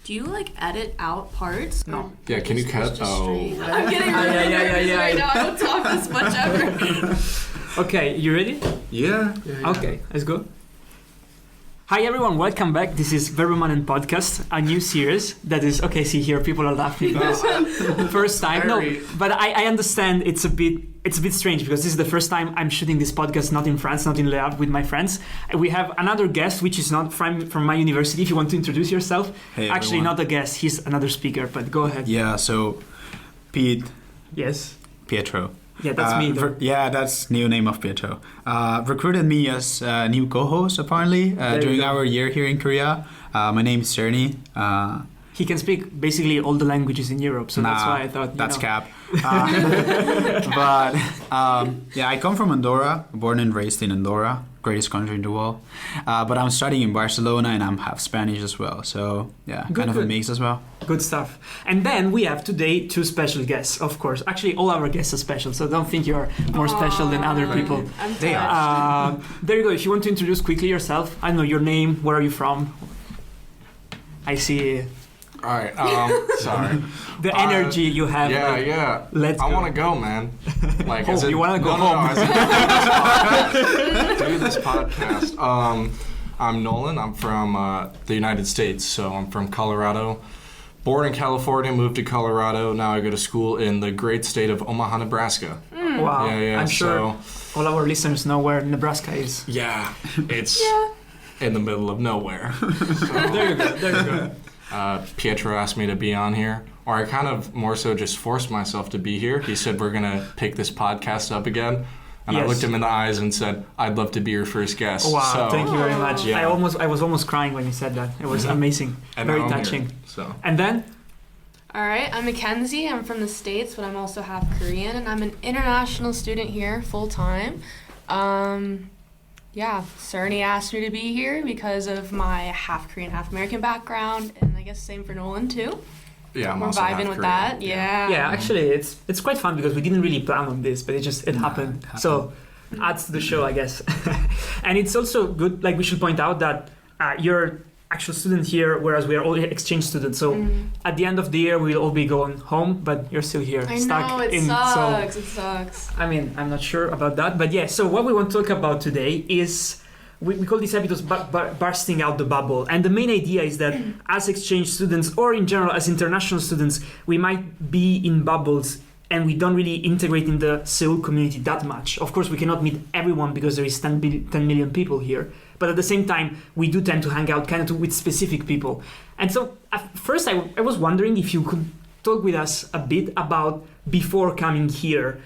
Do you like edit out parts? No. Yeah, can you cut? Oh. I'm getting really nervous right now. I don't talk this much ever. Okay, you ready? Yeah. Okay, let's go. Hi everyone, welcome back. This is Verba Manent podcast, a new series that is okay. See here, people are laughing. First time, no, but I understand it's a bit strange because this is the first time I'm shooting this podcast not in France, not in Le Havre with my friends. We have another guest which is not from my university. If you want to introduce yourself, Hey, actually everyone. not a guest, he's another speaker. But go ahead. Yeah, so Pete, Yes. Pietro. Yeah, that's me. Though. That's new name of Pietro. Recruited me as a new co-host apparently during our year here in Korea. My name is Cerny. He can speak basically all the languages in Europe, so that's why I thought. That's cap. But yeah, I come from Andorra, born and raised in Andorra, greatest country in the world. But I'm studying in Barcelona and I'm half Spanish as well. So yeah, kind of a mix as well. Good stuff. And then we have today two special guests, of course. Actually, all our guests are special, so don't think you're more special than other people. They are. There you go. If you want to introduce quickly yourself, I don't know your name, where are you from? I see All right. Sorry. the energy you have. Yeah. Let's I go. want to go, man. Like, Oh, you want to go home? No, do this podcast. I'm Nolan. I'm from the United States, so I'm from Colorado. Born in California, moved to Colorado. Now I go to school in the great state of Omaha, Nebraska. Wow. Yeah. I'm sure all our listeners know where Nebraska is. Yeah, it's in the middle of nowhere. There you go. Pietro asked me to be on here, or I kind of more so just forced myself to be here. He said, we're going to pick this podcast up again. And I looked him in the eyes and said, I'd love to be your first guest. Wow, so, thank you very much. Yeah. I was almost crying when you said that. It was amazing. And Very now I'm touching. here, so. And then? All right, I'm Mackenzie. I'm from the States, but I'm also half Korean, and I'm an international student here full time. Cerny asked me to be here because of my half Korean, half American background, and I guess same for Nolan too. Yeah, I'm We're also vibing with that. Yeah. Yeah, actually, it's quite fun because we didn't really plan on this, but it happened. So adds to the show, I guess. And it's also good. Like we should point out that you're actual student here, whereas we are all exchange students. So at the end of the year, we'll all be going home, but you're still here, I stuck know, it in. sucks. So it sucks. I mean, I'm not sure about that, but yeah. So what we want to talk about today is. We call these episodes bursting out the bubble. And the main idea is that as exchange students or in general as international students, we might be in bubbles and we don't really integrate in the Seoul community that much. Of course, we cannot meet everyone because there is 10 million people here. But at the same time, we do tend to hang out kind of with specific people. And so at first I was wondering if you could talk with us a bit about before coming here.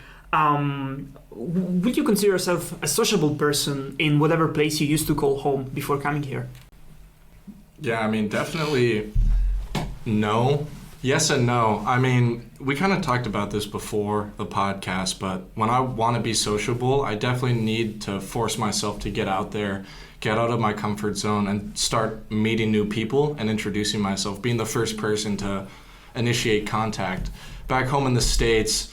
Would you consider yourself a sociable person in whatever place you used to call home before coming here? Yeah, I mean, definitely no. Yes and no. I mean, we kind of talked about this before the podcast, but when I want to be sociable, I definitely need to force myself to get out there, get out of my comfort zone, and start meeting new people and introducing myself, being the first person to initiate contact. Back home in the States,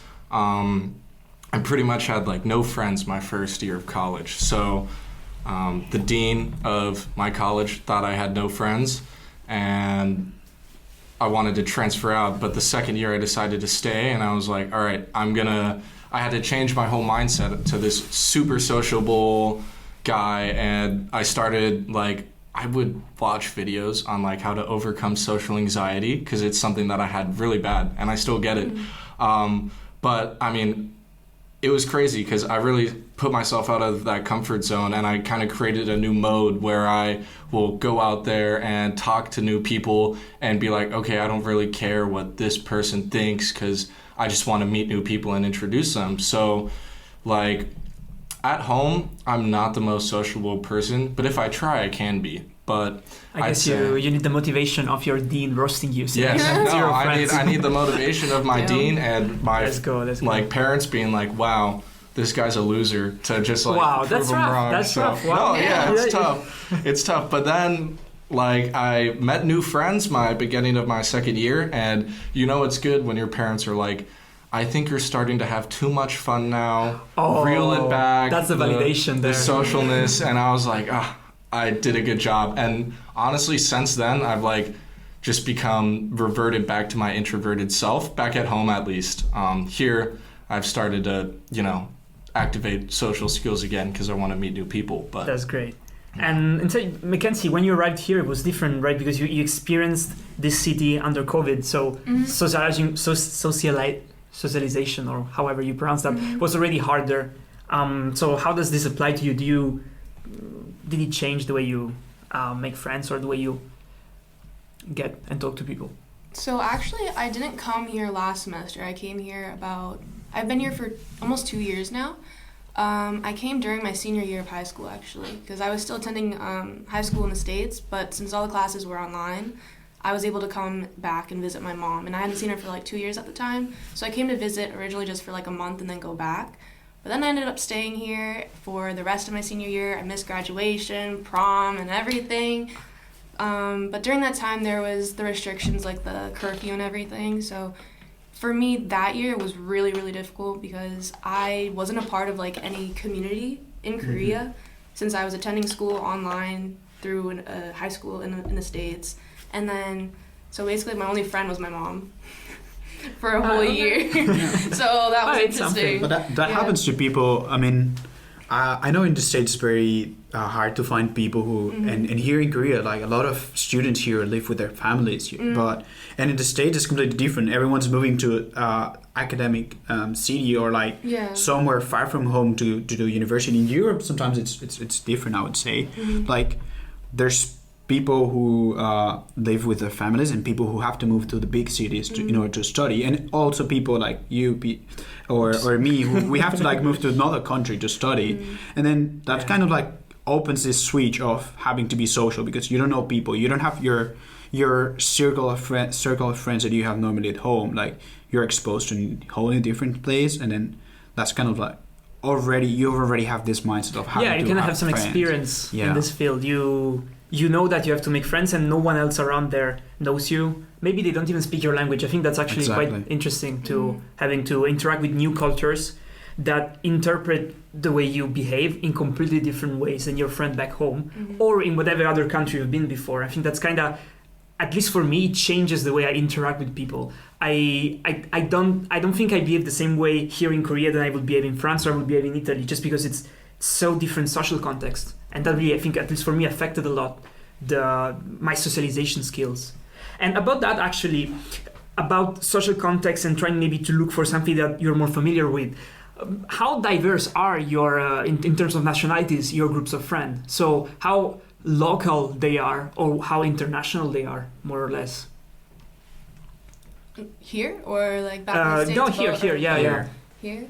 I pretty much had like no friends my first year of college. So the dean of my college thought I had no friends and I wanted to transfer out. But the second year I decided to stay and I was like, all right, I had to change my whole mindset to this super sociable guy. And I started I would watch videos on like how to overcome social anxiety because it's something that I had really bad and I still get it. But I mean, it was crazy because I really put myself out of that comfort zone and I kind of created a new mode where I will go out there and talk to new people and be like, okay, I don't really care what this person thinks because I just want to meet new people and introduce them. So like at home, I'm not the most sociable person, but if I try, I can be. But I guess you need the motivation of your dean roasting you. So yes, no, I need the motivation of my dean and my let's go. Parents being like, wow, this guy's a loser, to just like prove that's him rough. wrong. That's so, rough. Wow. No, yeah, it's tough. It's tough. But then like I met new friends my beginning of my second year, and it's good when your parents are like, I think you're starting to have too much fun now. Reel it back. That's the validation there. The socialness, and I was like, I did a good job. And honestly, since then, I've like just become reverted back to my introverted self, back at home at least. Here, I've started to, activate social skills again because I want to meet new people. But that's great. And so, Mackenzie, when you arrived here, it was different, right? Because you experienced this city under COVID, so socialization, or however you pronounce that, was already harder. So how does this apply to you? Did it change the way you make friends or the way you get and talk to people? So actually, I didn't come here last semester. I've been here for almost 2 years now. I came during my senior year of high school, actually, because I was still attending high school in the States, but since all the classes were online, I was able to come back and visit my mom, and I hadn't seen her for like 2 years at the time, so I came to visit originally just for like a month and then go back. But then I ended up staying here for the rest of my senior year. I missed graduation, prom, and everything. But during that time, there was the restrictions like the curfew and everything, so for me, that year was really, really difficult because I wasn't a part of like any community in Korea since I was attending school online through a high school in the States. And then, so basically my only friend was my mom for a whole year. So that was interesting. But that happens to people. I mean, I know in the States it's very hard to find people who, and here in Korea, like a lot of students here live with their families. And in the States it's completely different. Everyone's moving to academic city or like somewhere far from home to do university. In Europe, sometimes it's different. I would say, like there's people who live with their families and people who have to move to the big cities in order to study, and also people like you or me who we have to like move to another country to study, and then that kind of like opens this switch of having to be social because you don't know people, you don't have your circle of friends that you have normally at home. Like you're exposed to a wholly different place, and then that's kind of like you already have this mindset of having to you can have some friends. experience in this field. You know that you have to make friends and no one else around there knows you. Maybe they don't even speak your language. I think that's actually quite interesting to having to interact with new cultures that interpret the way you behave in completely different ways than your friend back home or in whatever other country you've been before. I think that's kind of, at least for me, it changes the way I interact with people. I don't think I behave the same way here in Korea than I would behave in France or I would behave in Italy, just because it's so different social context. And that really, I think, at least for me, affected a lot my socialization skills. And about that, actually, about social context and trying maybe to look for something that you're more familiar with, how diverse are your, in terms of nationalities, your groups of friends? So how local they are or how international they are, more or less? Here or like back in the States? No, here, yeah. Here?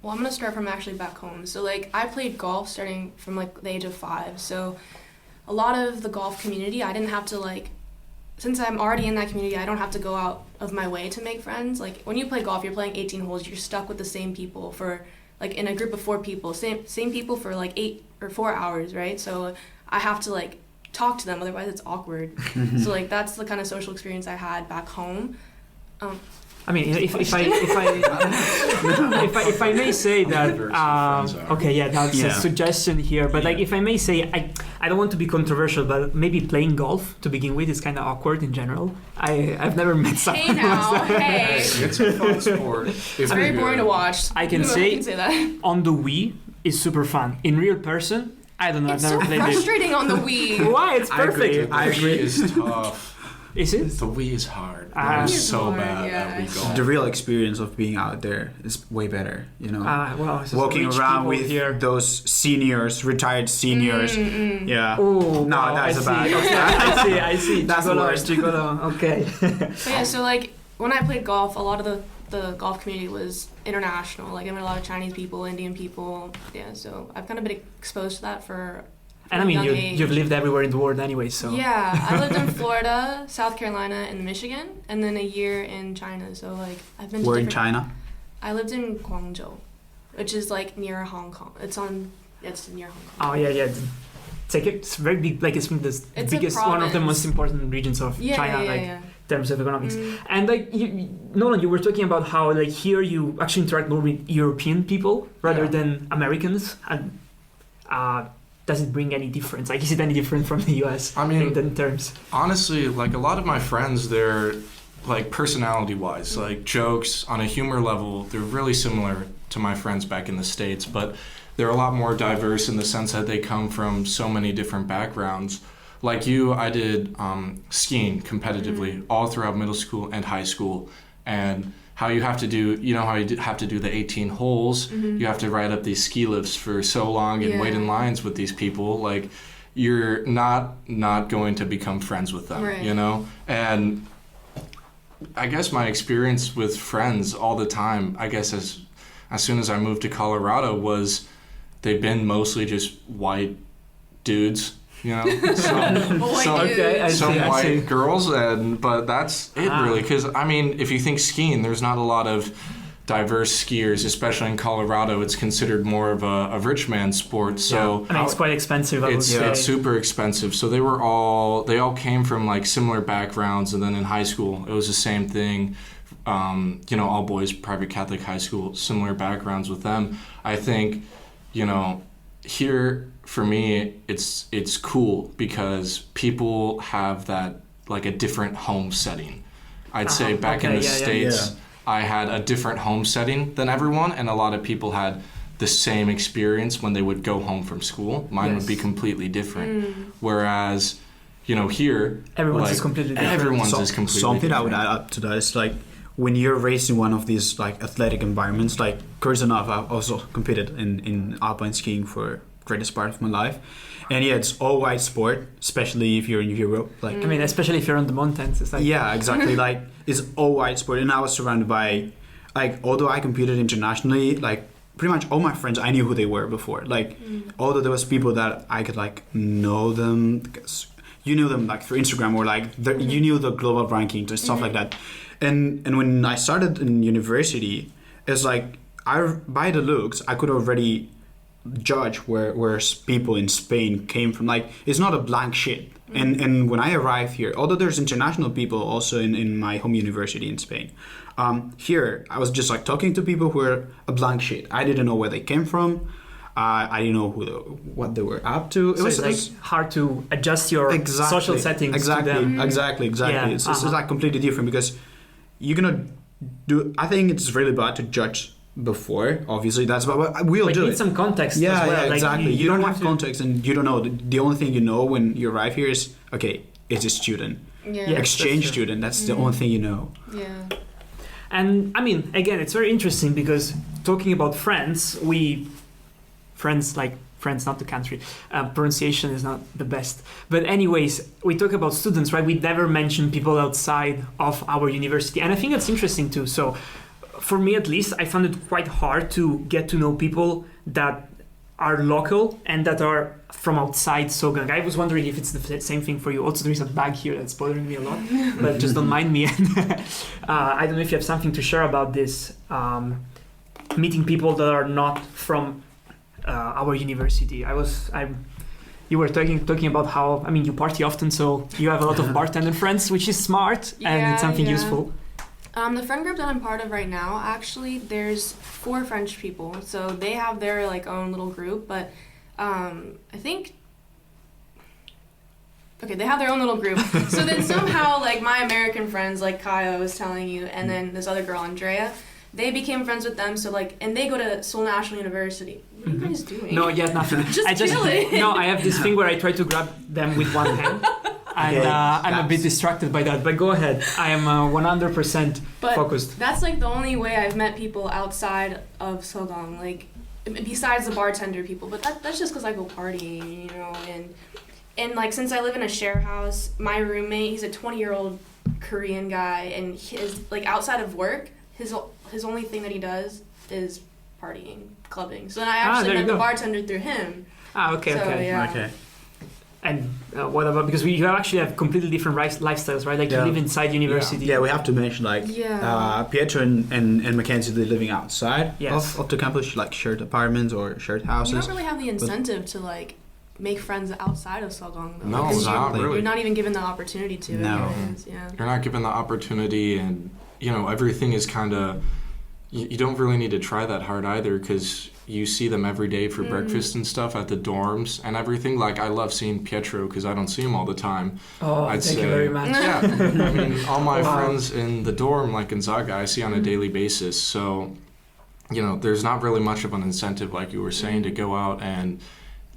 Well, I'm going to start from actually back home. So, like, I played golf starting from, like, the age of 5. So, a lot of the golf community, I didn't have to, like, since I'm already in that community, I don't have to go out of my way to make friends. Like, when you play golf, you're playing 18 holes, you're stuck with the same people for, like, in a group of 4 people, same people for, like, 8 or 4 hours, right? So, I have to, like, talk to them, otherwise it's awkward. So, like, that's the kind of social experience I had back home. I mean, if I may say that, that's a suggestion here. But like, if I may say, I don't want to be controversial, but maybe playing golf to begin with is kind of awkward in general. I've never met someone. Hey now, hey. It's a fun sport. It's very boring to watch. I can say that. On the Wii is super fun. In real person, I don't know. It's I've never so played frustrating on the Wii. Why? It's perfect. I agree. It's tough. Is it? The Wii is hard. I'm so bad at Wii golf. The real experience of being out there is way better, you know. Walking rich around with here. Those seniors, retired seniors. Yeah. Oh, no, wow, that's bad. Okay. I see. That's the worst. Okay. But yeah, so like when I played golf, a lot of the golf community was international. Like I met a lot of Chinese people, Indian people. Yeah, so I've kind of been exposed to that for. And I mean, you've lived everywhere in the world anyway, so... Yeah, I lived in Florida, South Carolina, and Michigan, and then a year in China, so, like, I've been to Where in China? I lived in Guangzhou, which is, like, near Hong Kong. It's near Hong Kong. Oh, yeah. It's very big, like, it's the biggest, one of the most important regions of China, in terms of economics. And, like, Nolan, you were talking about how, like, here you actually interact more with European people rather than Americans, and... does it bring any difference? Like, is it any different from the US? I mean, in terms. honestly, like a lot of my friends, they're like personality-wise, like jokes on a humor level, they're really similar to my friends back in the States, but they're a lot more diverse in the sense that they come from so many different backgrounds. Like you, I did skiing competitively all throughout middle school and high school, and how you have to do, how you have to do the 18 holes, you have to ride up these ski lifts for so long and wait in lines with these people, like you're not going to become friends with them, right. And I guess my experience with friends all the time, I guess as soon as I moved to Colorado, was they've been mostly just white dudes, some white girls, but that's it really. Because I mean, if you think skiing, there's not a lot of diverse skiers, especially in Colorado. It's considered more of a rich man's sport. So I mean, it's quite expensive. I would say. It's super expensive. So they all came from like similar backgrounds, and then in high school it was the same thing. All boys private Catholic high school, similar backgrounds with them. I think, here for me it's cool because people have that like a different home setting. I'd say back in the States, I had a different home setting than everyone, and a lot of people had the same experience when they would go home from school. Mine would be completely different. Whereas, here everyone's is completely different. Everyone's is completely something different. I would add up to that is like when you're raised in one of these like athletic environments, like curious enough, I've also competed in alpine skiing for greatest part of my life, and it's all white sport, especially if you're in Europe. Like I mean, especially if you're on the mountains, it's like exactly. Like it's all white sport, and I was surrounded by like, although I competed internationally, like pretty much all my friends I knew who they were before. Like although there was people that I could like know them because you knew them like through Instagram or like you knew the global rankings and stuff like that. And when I started in university, it's like by the looks I could already judge where people in Spain came from. Like it's not a blank sheet. And when I arrived here, although there's international people also in my home university in Spain, here I was just like talking to people who were a blank sheet. I didn't know where they came from. I didn't know what they were up to. It was hard to adjust your social settings to them. Exactly. Yeah, it's like completely different because you're gonna do. I think it's really bad to judge before. Obviously, that's but we'll do it. You need some context as well. Yeah, like, exactly. You don't have context, and you don't know. The only thing you know when you arrive here is okay. It's a student, exchange student. That's the only thing you know. Yeah. And I mean, again, it's very interesting because talking about friends, friends, not the country. Pronunciation is not the best. But anyways, we talk about students, right? We never mention people outside of our university. And I think that's interesting too. So for me, at least, I found it quite hard to get to know people that are local and that are from outside Sogang. I was wondering if it's the same thing for you. Also, there is a bag here that's bothering me a lot, but just don't mind me. I don't know if you have something to share about this, meeting people that are not from our university. You were talking about how, I mean, you party often, so you have a lot of bartender friends, which is smart and it's something useful. The friend group that I'm part of right now, actually, there's 4 French people, so they have their like own little group. But I think, they have their own little group. So then somehow, like my American friends, like Kaya was telling you, and then this other girl, Andrea, they became friends with them. So like, and they go to Seoul National University. What are you guys doing? No, nothing. Chilling. I have this thing where I try to grab them with one hand. And I'm a bit distracted by that, but go ahead. I am 100% focused. That's like the only way I've met people outside of Sogang, like besides the bartender people. But that's just because I go partying, and like since I live in a share house, my roommate, he's a 20-year-old Korean guy, and his like outside of work, his only thing that he does is partying, clubbing. So then I actually met the bartender through him. Okay. Okay. And what about, because you actually have completely different lifestyles, right? Like you live inside university. Yeah, we have to mention like Pietro and Mackenzie, they're living outside of the campus, like shared apartments or shared houses. You don't really have the incentive to like make friends outside of Sogang, though. No, not really. You're not even given the opportunity to. No. You're not given the opportunity, and everything is kind of. You don't really need to try that hard either, because you see them every day for breakfast and stuff at the dorms and everything. Like, I love seeing Pietro because I don't see him all the time. Oh, thank you very much. Yeah, I mean, all my friends in the dorm, like Gonzaga, I see on a daily basis. So, you know, there's not really much of an incentive, like you were saying, to go out and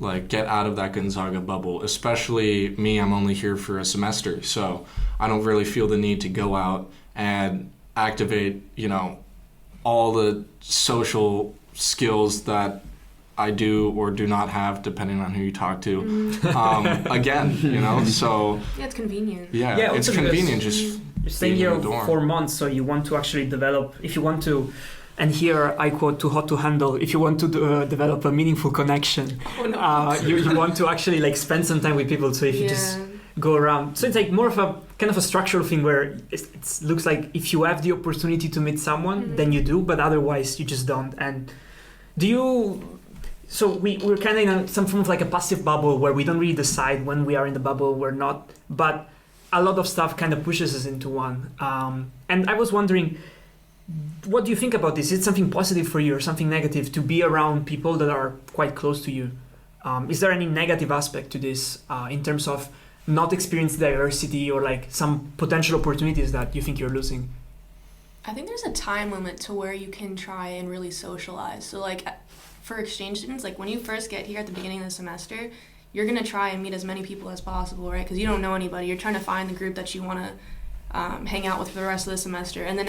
like get out of that Gonzaga bubble. Especially me, I'm only here for a semester, so I don't really feel the need to go out and activate, you know, all the social skills that I do or do not have, depending on who you talk to. Again, you know, so yeah, it's convenient. Yeah, it's convenient. Just you're staying here 4 months, so you want to actually develop. If you want to, and here I quote to Hot to Handle, if you want to develop a meaningful connection, you want to actually like spend some time with people. So if you just go around, so it's like more of a kind of a structural thing where it looks like if you have the opportunity to meet someone, then you do, but otherwise you just don't. And do you? So we're kind of in some form of like a passive bubble where we don't really decide when we are in the bubble, we're not, but a lot of stuff kind of pushes us into one. And I was wondering, what do you think about this? Is it something positive for you or something negative to be around people that are quite close to you? Is there any negative aspect to this in terms of not experience diversity or like some potential opportunities that you think you're losing? I think there's a time limit to where you can try and really socialize. So like for exchange students, like when you first get here at the beginning of the semester, you're going to try and meet as many people as possible, right? Because you don't know anybody. You're trying to find the group that you want to hang out with for the rest of the semester. And then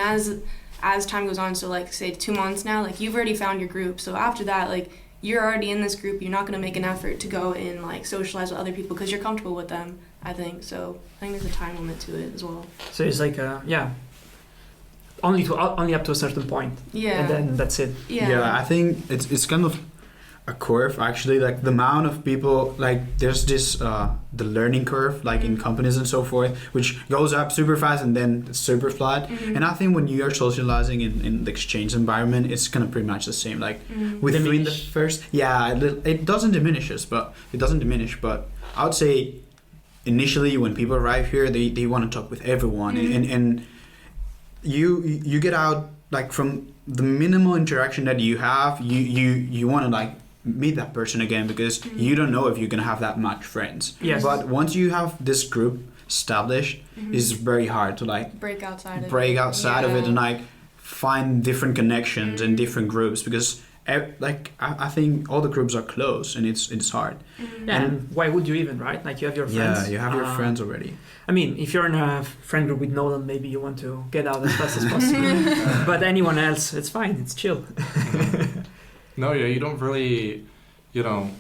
as time goes on, so like say 2 months now, like you've already found your group. So after that, like you're already in this group. You're not going to make an effort to go and like socialize with other people because you're comfortable with them, I think. So I think there's a time limit to it as well. So it's like, only up to a certain point. Yeah. And then that's it. Yeah, I think it's kind of a curve actually, like the amount of people, like there's this the learning curve like in companies and so forth, which goes up super fast and then it's super flat. And I think when you are socializing in the exchange environment, it's kind of pretty much the same, like within the first it doesn't diminish, but I would say initially when people arrive here, they want to talk with everyone, and you get out like from the minimal interaction that you have, you want to like meet that person again because you don't know if you're gonna have that much friends. Yes. But once you have this group established, it's very hard to like break outside of it and like find different connections and different groups because like I think all the groups are close and it's hard. And why would you even, right? Like you have your friends. Yeah, you have your friends already. I mean, if you're in a friend group with Nolan, maybe you want to get out as fast as possible. But anyone else, it's fine. It's chill. No, yeah, you don't really, you know,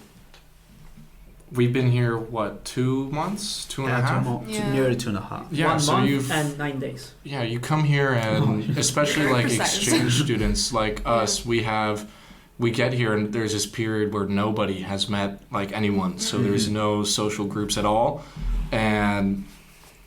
we've been here, what, 2 months? 2.5? Nearly 2.5. Yeah, 1 so month and 9 days. Yeah, you come here and especially like exchange students like us, we get here and there's this period where nobody has met like anyone. So there's no social groups at all. And,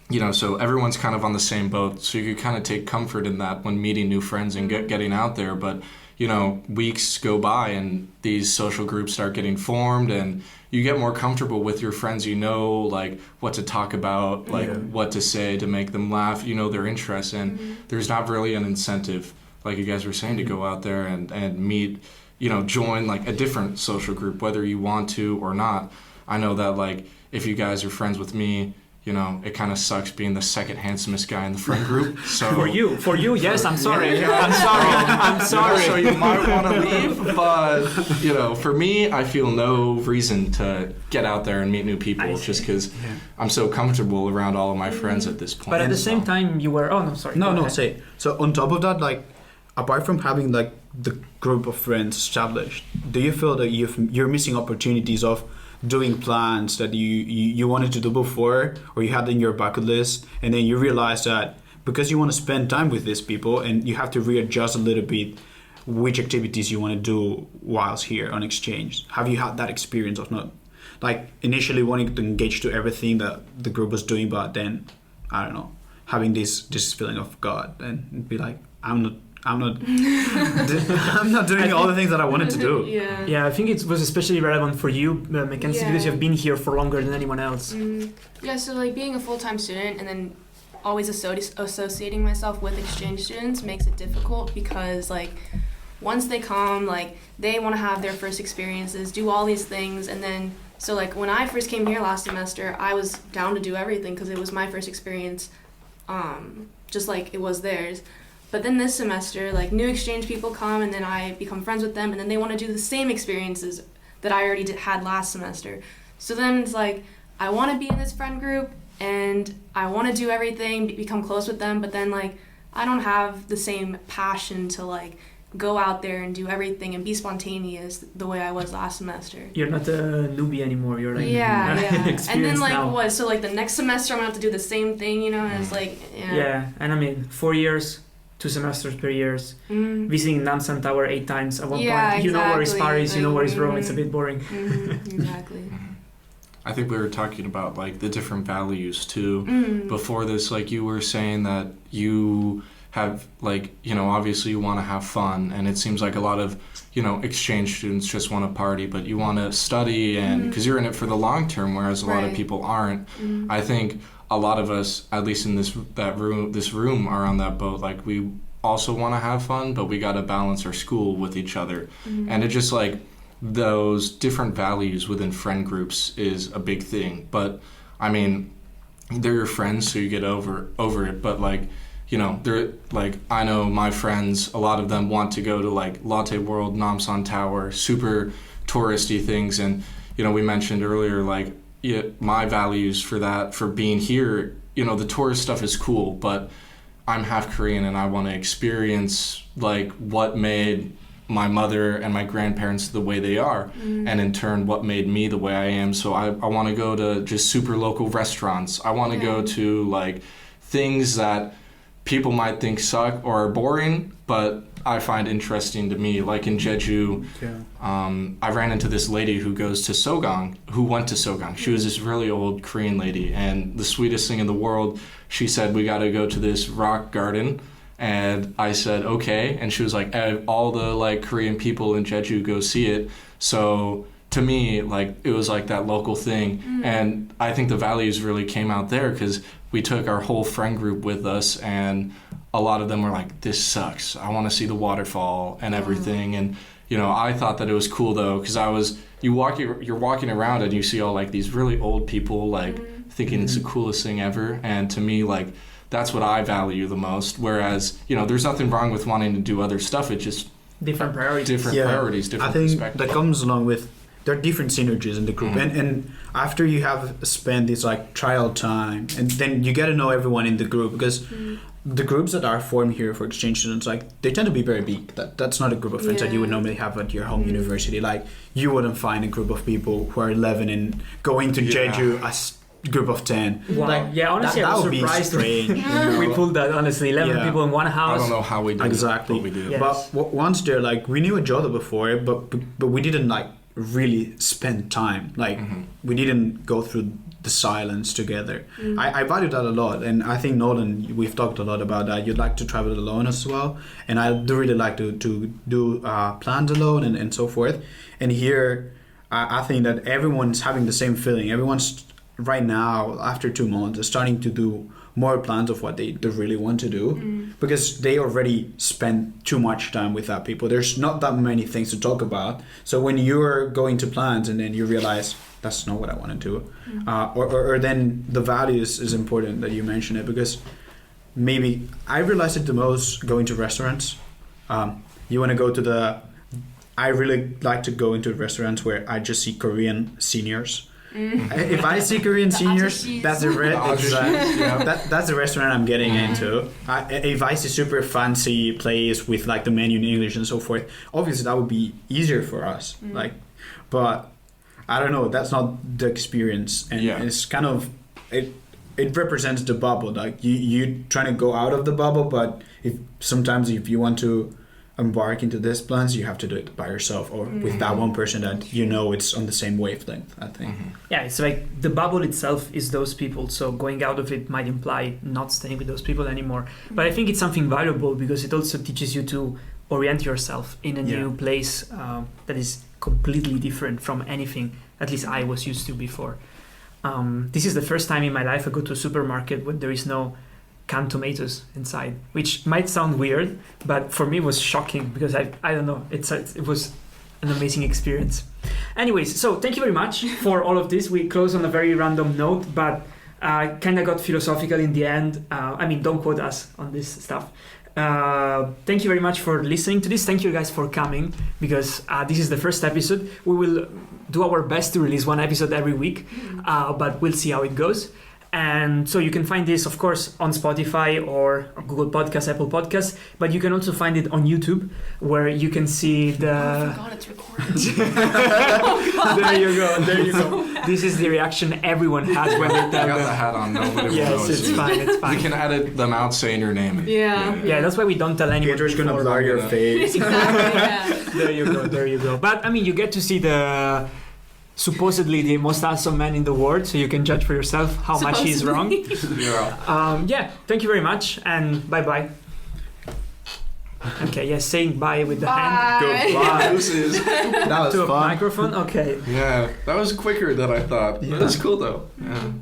you know, so everyone's kind of on the same boat. So you can kind of take comfort in that when meeting new friends and getting out there. But you know, weeks go by and these social groups start getting formed and you get more comfortable with your friends. You know, like what to talk about, like what to say to make them laugh, you know, their interests. And there's not really an incentive, like you guys were saying, to go out there and meet, you know, join like a different social group, whether you want to or not. I know that like if you guys are friends with me, you know, it kind of sucks being the second handsomest guy in the friend group. So for you, yes, I'm sorry. I'm sorry. So you might want to leave, but you know, for me, I feel no reason to get out there and meet new people just because I'm so comfortable around all of my friends at this point. But at the same time, you were. Oh no, sorry. No, say. So on top of that, like apart from having like the group of friends established, do you feel that you're missing opportunities of doing plans that you wanted to do before or you had in your bucket list, and then you realize that because you want to spend time with these people and you have to readjust a little bit which activities you want to do whilst here on exchange? Have you had that experience of not like initially wanting to engage to everything that the group was doing, but then I don't know, having this feeling of God and be like, I'm not doing all the things that I wanted to do. Yeah, I think it was especially relevant for you, Mackenzie, because you've been here for longer than anyone else. Yeah, so like being a full-time student and then always associating myself with exchange students makes it difficult because like once they come, like, they want to have their first experiences, do all these things, and then, so, like, when I first came here last semester, I was down to do everything because it was my first experience, just like it was theirs. But then this semester, like, new exchange people come, and then I become friends with them, and then they want to do the same experiences that I already had last semester. So then it's like, I want to be in this friend group, and I want to do everything, become close with them, but then, like, I don't have the same passion to, like, go out there and do everything and be spontaneous the way I was last semester. You're not a newbie anymore. You're like yeah. And then, like, now. what? So, like, the next semester I'm gonna have to do the same thing, you know? And it's like, Yeah, and I mean, 4 years, 2 semesters per year, visiting Namsan Tower 8 times at one point. You know where is Paris, you know where is Rome. It's a bit boring. Exactly. I think we were talking about, like, the different values too. Before this, like, you were saying that you have, like, you know, obviously you want to have fun, and it seems like a lot of, you know, exchange students just want to party, but you want to study, and because you're in it for the long term, whereas a lot of people aren't. I think a lot of us, at least in this room, are on that boat. Like, we also want to have fun, but we got to balance our school with each other, and it just, like, those different values within friend groups is a big thing. But I mean, they're your friends, so you get over it. But, like, you know, they're like, I know my friends, a lot of them want to go to, like, Latte World, Namsan Tower, super touristy things. And, you know, we mentioned earlier, like, my values for that, for being here, you know, the tourist stuff is cool, but I'm half Korean and I want to experience, like, what made my mother and my grandparents the way they are, and in turn what made me the way I am. So I want to go to just super local restaurants. I want to go to, like, things that people might think suck or are boring, but I find interesting to me. Like in Jeju, I ran into this lady who went to Sogang. She was this really old Korean lady, and the sweetest thing in the world, she said, we got to go to this rock garden. And I said, okay. And she was like, all the, like, Korean people in Jeju go see it. So to me, like, it was like that local thing. And I think the values really came out there because we took our whole friend group with us, and a lot of them were like, this sucks. I want to see the waterfall and everything. And, you know, I thought that it was cool though, because you're walking around and you see all, like, these really old people, like, thinking it's the coolest thing ever. And to me, like, that's what I value the most. Whereas, you know, there's nothing wrong with wanting to do other stuff. It's just different priorities. Priorities, different perspectives. I think that comes along with, there are different synergies in the group. And after you have spent this, like, trial time, and then you get to know everyone in the group, because the groups that are formed here for exchange students, like, they tend to be very big. That's not a group of friends that you would normally have at your home university. Like, you wouldn't find a group of people who are 11 and going to Jeju as group of 10. Wow. Like, yeah, honestly, I was surprised we pulled that, honestly. 11 people in one house. I don't know how we do exactly. What we do. Yes. But once they're, like, we knew each other before, but we didn't, like, really spend time. Like, we didn't go through the silence together. I value that a lot, and I think, Nolan, we've talked a lot about that. You'd like to travel alone as well, and I do really like to do plans alone and so forth. And here, I think that everyone's having the same feeling. Everyone's right now, after 2 months, is starting to do more plans of what they really want to do, because they already spent too much time with that people. There's not that many things to talk about. So when you're going to plans and then you realize that's not what I want to do, or then the values is important that you mention it, because maybe I realized it the most going to restaurants. You want to go to I really like to go into restaurants where I just see Korean seniors. If I see Korean seniors, that's the restaurant I'm getting into. If I see super fancy place with, like, the menu in English and so forth, obviously that would be easier for us. Like, but I don't know. That's not the experience, and it's kind of it represents the bubble. Like, you trying to go out of the bubble, but sometimes if you want to embark into these plans, you have to do it by yourself or with that one person that you know it's on the same wavelength, I think. Yeah, it's like the bubble itself is those people, so going out of it might imply not staying with those people anymore. But I think it's something valuable because it also teaches you to orient yourself in a new place that is completely different from anything at least I was used to before. This is the first time in my life I go to a supermarket where there is no canned tomatoes inside, which might sound weird, but for me was shocking because I don't know, it was an amazing experience. Anyways, so thank you very much for all of this. We close on a very random note, but kind of got philosophical in the end. I mean, don't quote us on this stuff. Thank you very much for listening to this. Thank you guys for coming, because this is the first episode. We will do our best to release one episode every week, but we'll see how it goes. And so you can find this, of course, on Spotify or Google Podcasts, Apple Podcasts, but you can also find it on YouTube, where you can see the... Oh, I forgot it's recorded. There you go. This is the reaction everyone has when they I tell got the them. hat on. Nobody will Yes, notice it's you. fine, it's We fine. can edit them out saying your name. Yeah. Yeah, that's why we don't tell anyone. Pedro's gonna before. blur your face. Exactly, yeah. There you go. But I mean, you get to see the supposedly the most handsome man in the world, so you can judge for yourself how much he's wrong. Yeah. Yeah, thank you very much, and bye bye. Okay, yes, saying bye with the hand. Bye. Goodbye. Deuces. That was To a fun. microphone. Okay. Yeah, that was quicker than I thought. But it's cool though. Yeah.